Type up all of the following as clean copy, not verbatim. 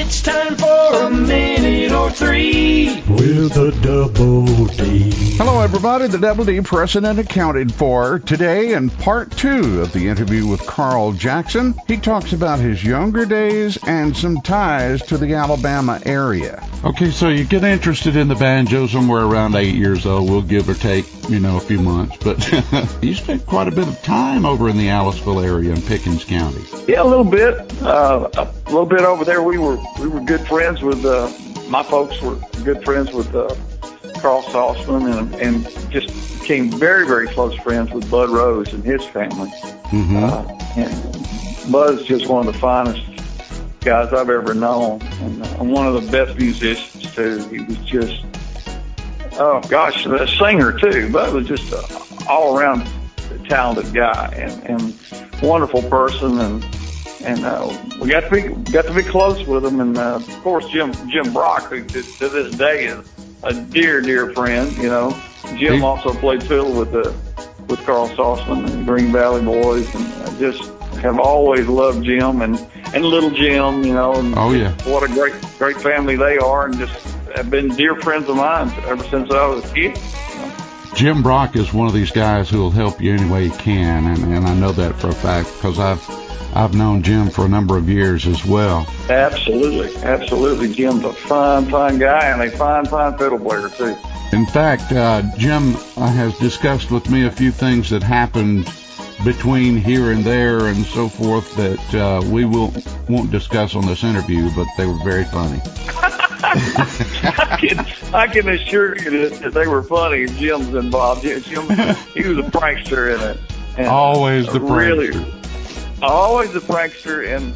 It's time for a minute or three with the Double D. Hello, everybody. The Double D present and accounted for. Today, in part 2 of the interview with Carl Jackson, he talks about his younger days and some ties to the Alabama area. Okay, so you get interested in the banjo somewhere around 8 years old. We'll give or take, a few months. But you spent quite a bit of time over in the Aliceville area in Pickens County. Yeah, a little bit. A little bit over there. We were good friends with, my folks were good friends with Carl Saltzman and just became very, very close friends with Bud Rose and his family. Mm-hmm. And Bud's just one of the finest guys I've ever known, and one of the best musicians too. He was just, a singer too. Bud was just an all-around talented guy and wonderful person, and we got to be close with him. And of course, Jim Brock, who to this day is a dear friend. Jim also played fiddle with Carl Saltzman and the Green Valley Boys, and I just have always loved Jim and little Jim. And what a great family they are, and just have been dear friends of mine ever since I was a kid. Jim Brock is one of these guys who will help you any way he can, and I know that for a fact because I've known Jim for a number of years as well. Absolutely. Jim's a fine guy and a fine fiddle player too. In fact, Jim has discussed with me a few things that happened between here and there and so forth that we won't discuss on this interview, but they were very funny. I can assure you that they were funny. Jim's involved. Jim, he was a prankster in it. And always the prankster. Really, always the prankster, and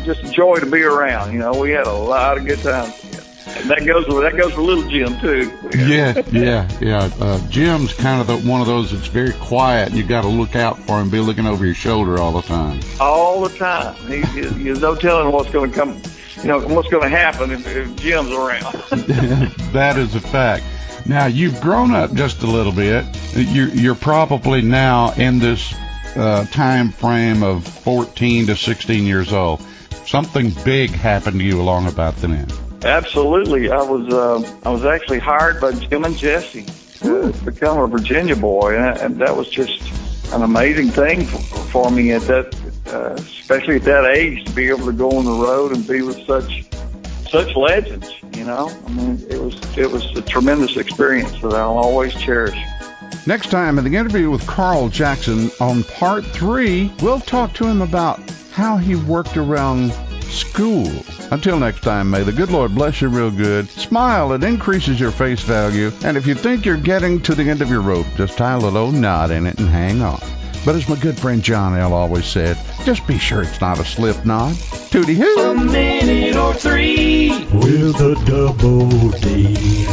just a joy to be around. We had a lot of good times together. And that goes for little Jim too. Yeah. Jim's kind of one of those that's very quiet. You got to look out for him, be looking over your shoulder all the time. All the time. There's no telling what's going to come. What's going to happen if Jim's around. That is a fact. Now, you've grown up just a little bit. You're probably now in this time frame of 14 to 16 years old. Something big happened to you along about then. Absolutely. I was actually hired by Jim and Jesse to become a Virginia boy, and that was just an amazing thing for me at that, especially at that age, to be able to go on the road and be with such legends. It was a tremendous experience that I'll always cherish. Next time in the interview with Carl Jackson on part 3, we'll talk to him about how he worked around school. Until next time, may the good Lord bless you real good. Smile, it increases your face value. And if you think you're getting to the end of your rope, just tie a little old knot in it and hang on. But as my good friend John L. always said, just be sure it's not a slip knot. Tootie hoo! A minute or three with a Double D.